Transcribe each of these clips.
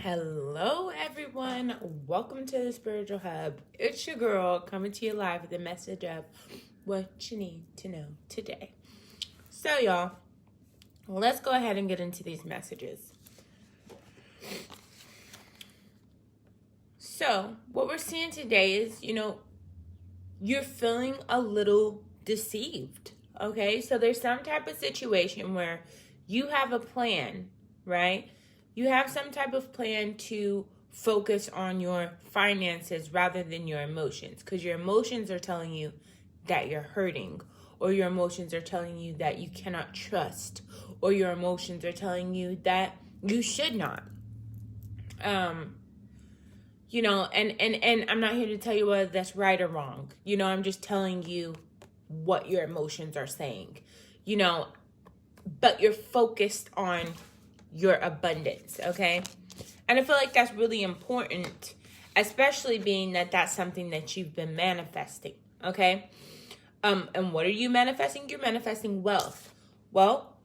Hello, everyone. Welcome to the Spiritual Hub. It's your girl coming to you live with a message of what you need to know today. So, y'all, let's go ahead and get into these messages. So, what we're seeing today is, you're feeling a little deceived. Okay, so there's some type of situation where you have a plan, right? You have some type of plan to focus on your finances rather than your emotions, because your emotions are telling you that you're hurting, or your emotions are telling you that you cannot trust, or your emotions are telling you that you should not. And I'm not here to tell you whether that's right or wrong. I'm just telling you what your emotions are saying, but you're focused on your abundance, okay? And I feel like that's really important, especially being that that's something that you've been manifesting, okay? And what are you manifesting? You're manifesting wealth. Well,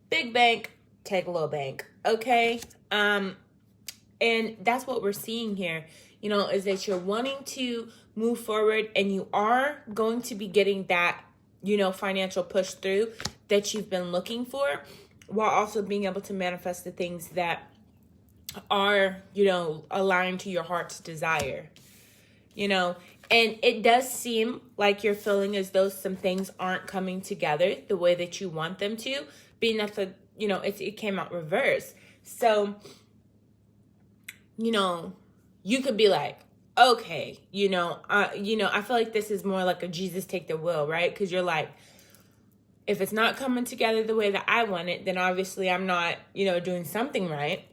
big bank, take a little bank, okay? And that's what we're seeing here, is that you're wanting to move forward and you are going to be getting that, financial push through that you've been looking for, while also being able to manifest the things that are, aligned to your heart's desire, and it does seem like you're feeling as though some things aren't coming together the way that you want them to, being that it came out reverse. So, you could be like, okay, I feel like this is more like a Jesus take the wheel, right? Because you're like, if it's not coming together the way that I want it, then obviously I'm not, doing something right.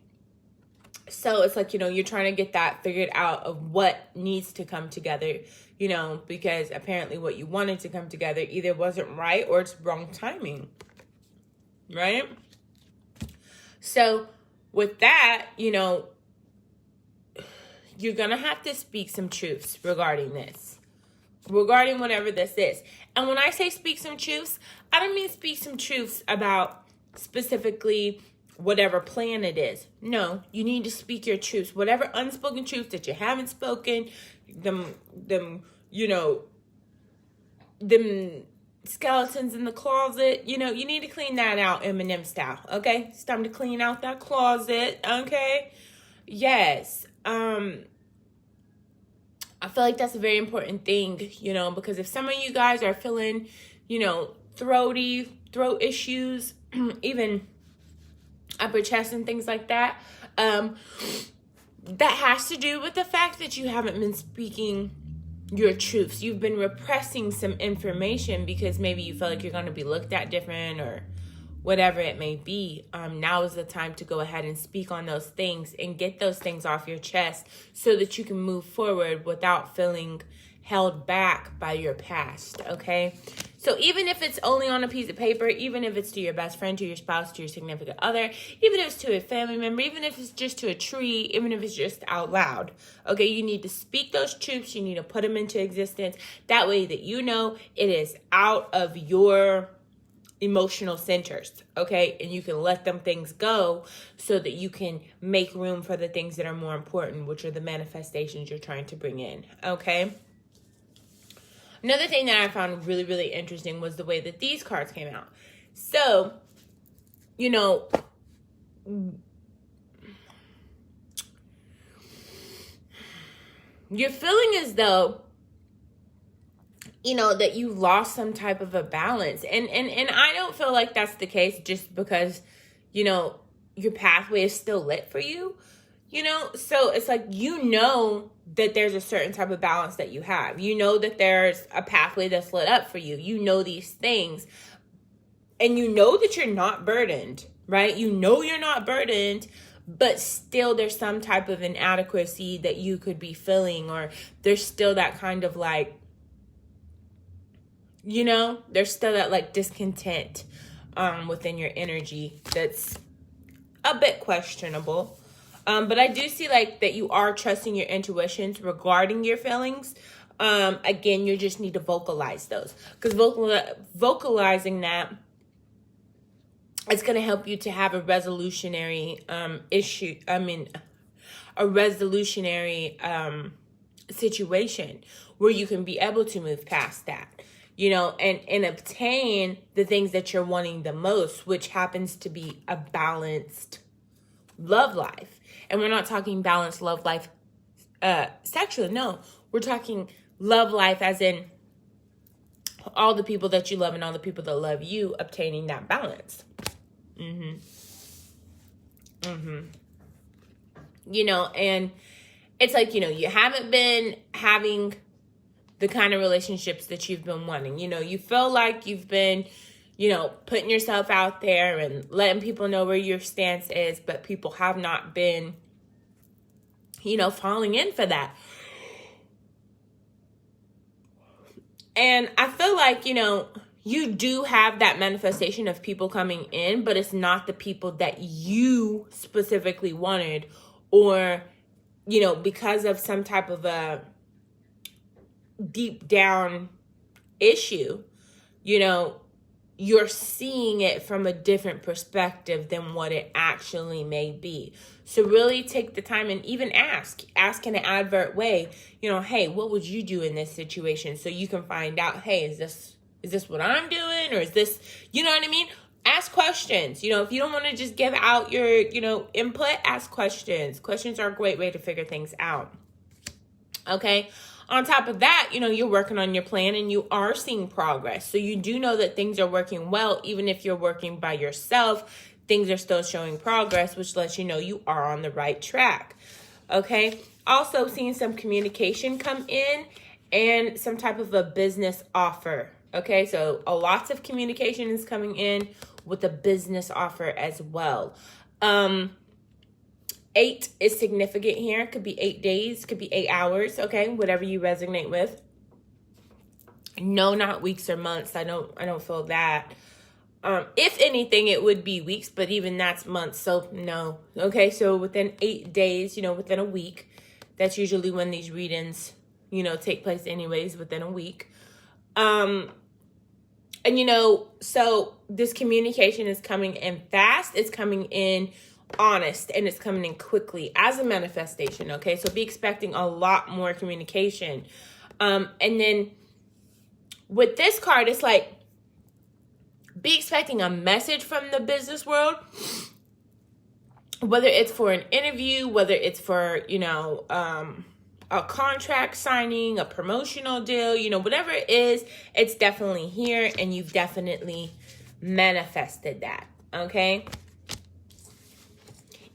So it's like, you're trying to get that figured out of what needs to come together, because apparently what you wanted to come together either wasn't right or it's wrong timing, right? So with that, you're going to have to speak some truths regarding whatever this is. And when I say speak some truths, I don't mean speak some truths about specifically whatever plan it is. No, you need to speak your truths. Whatever unspoken truths that you haven't spoken, them skeletons in the closet, you need to clean that out, Eminem style, okay? It's time to clean out that closet, okay? Yes. I feel like that's a very important thing, because if some of you guys are feeling, throat issues, even upper chest and things like that, that has to do with the fact that you haven't been speaking your truths. You've been repressing some information because maybe you feel like you're going to be looked at different or whatever it may be. Now is the time to go ahead and speak on those things and get those things off your chest so that you can move forward without feeling held back by your past, okay? So even if it's only on a piece of paper, even if it's to your best friend, to your spouse, to your significant other, even if it's to a family member, even if it's just to a tree, even if it's just out loud, okay? You need to speak those truths. You need to put them into existence. That way that it is out of your emotional centers, okay? And you can let them things go so that you can make room for the things that are more important, which are the manifestations you're trying to bring in, okay? Another thing that I found really, really interesting was the way that these cards came out. So, you're feeling as though that you lost some type of a balance. And I don't feel like that's the case just because, your pathway is still lit for you, So it's like, that there's a certain type of balance that you have. That there's a pathway that's lit up for you. These things. And that you're not burdened, right? You're not burdened, but still there's some type of inadequacy that you could be feeling, or there's still that kind of like, there's still that like discontent within your energy that's a bit questionable. But I do see like that you are trusting your intuitions regarding your feelings. Again, you just need to vocalize those, because vocalizing that, it's going to help you to have a resolutionary a resolutionary situation where you can be able to move past that, and obtain the things that you're wanting the most, which happens to be a balanced love life. And we're not talking balanced love life sexually. No, we're talking love life as in all the people that you love and all the people that love you, obtaining that balance. And it's like, you haven't been having the kind of relationships that you've been wanting. You feel like you've been, putting yourself out there and letting people know where your stance is, but people have not been, falling in for that. And I feel like, you do have that manifestation of people coming in, but it's not the people that you specifically wanted, or, because of some type of a deep down issue, you're seeing it from a different perspective than what it actually may be. So really take the time and even ask in an advert way, hey, what would you do in this situation? So you can find out, hey, is this what I'm doing? Or is this, you know what I mean? Ask questions. If you don't want to just give out your, input, ask questions. Questions are a great way to figure things out. Okay. On top of that, you're working on your plan and you are seeing progress. So you do know that things are working well. Even if you're working by yourself, things are still showing progress, which lets you know you are on the right track. Okay. Also seeing some communication come in and some type of a business offer. Okay. So lots of communication is coming in with a business offer as well. 8 is significant here. It could be 8 days, could be 8 hours, okay? Whatever you resonate with. No, not weeks or months. I don't feel that. If anything, it would be weeks, but even that's months, so no. Okay, so within 8 days, within a week, that's usually when these readings, take place anyways, within a week. And so this communication is coming in fast. It's coming in honest, and it's coming in quickly as a manifestation. Okay, so be expecting a lot more communication. And then with this card, it's like, be expecting a message from the business world, whether it's for an interview, whether it's for, a contract signing, a promotional deal, whatever it is, it's definitely here, and you've definitely manifested that. Okay.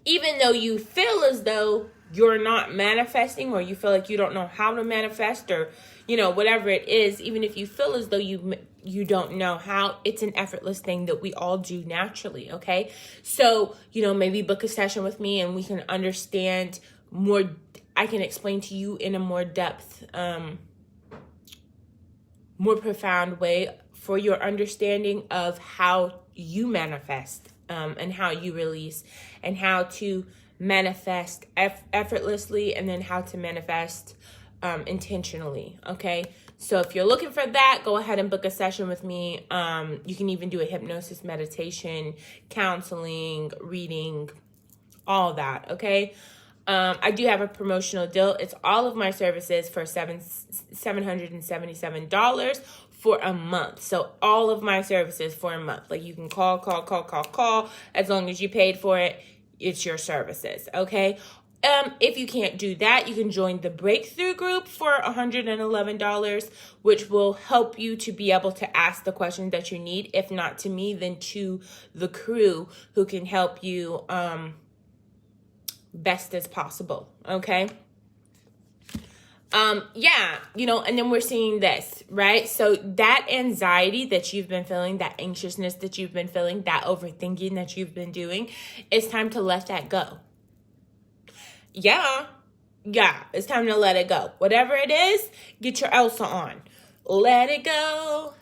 Even though you feel as though you're not manifesting, or you feel like you don't know how to manifest, or, whatever it is, even if you feel as though you don't know how, it's an effortless thing that we all do naturally, okay? So, maybe book a session with me and we can understand more. I can explain to you in a more depth, more profound way for your understanding of how you manifest. And how you release, and how to manifest effortlessly, and then how to manifest intentionally. Okay. So if you're looking for that, go ahead and book a session with me. You can even do a hypnosis, meditation, counseling, reading, all that. Okay. I do have a promotional deal. It's all of my services for $777 for a month. So all of my services for a month. Like, you can call. As long as you paid for it, it's your services. Okay. If you can't do that, you can join the breakthrough group for $111, which will help you to be able to ask the questions that you need. If not to me, then to the crew who can help you, best as possible. Okay. And then we're seeing this, right? So that anxiety that you've been feeling, that anxiousness that you've been feeling, that overthinking that you've been doing, it's time to let that go. Yeah, it's time to let it go. Whatever it is, get your Elsa on. Let it go.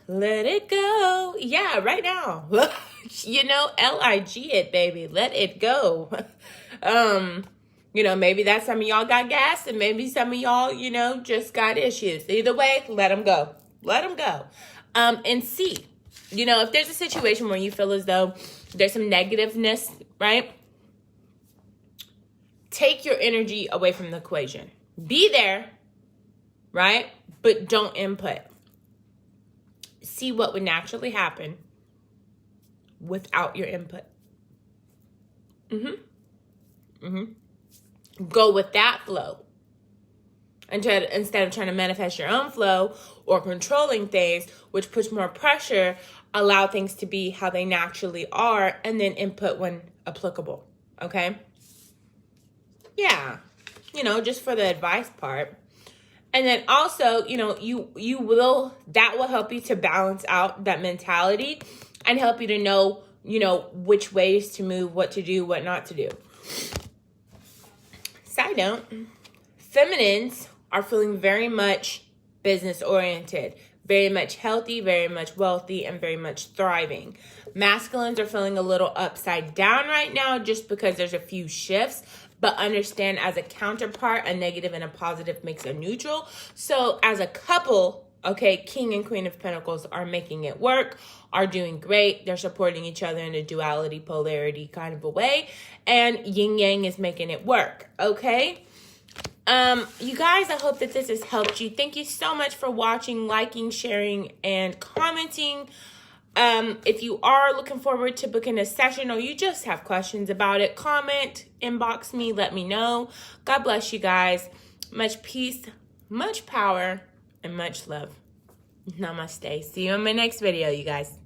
Yeah, right now. L-I-G it, baby. Let it go. Maybe that some of y'all got gas, and maybe some of y'all, just got issues. Either way, let them go. And see, if there's a situation where you feel as though there's some negativeness, right? take your energy away from the equation. Be there, right? But don't input. See what would naturally happen without your input. Go with that flow. Instead of trying to manifest your own flow or controlling things, which puts more pressure, allow things to be how they naturally are, and then input when applicable. Okay? Yeah. Just for the advice part. And then also, that will help you to balance out that mentality and help you to know, which ways to move, what to do, what not to do. Side note, feminines are feeling very much business oriented, very much healthy, very much wealthy, and very much thriving. Masculines are feeling a little upside down right now just because there's a few shifts, but understand as a counterpart, a negative and a positive makes a neutral. So as a couple, okay, King and Queen of Pentacles are making it work, are doing great. They're supporting each other in a duality, polarity kind of a way. And yin yang is making it work, okay? You guys, I hope that this has helped you. Thank you so much for watching, liking, sharing, and commenting. If you are looking forward to booking a session or you just have questions about it, comment, inbox me, let me know. God bless you guys. Much peace, much power, and much love. Namaste. See you in my next video, you guys.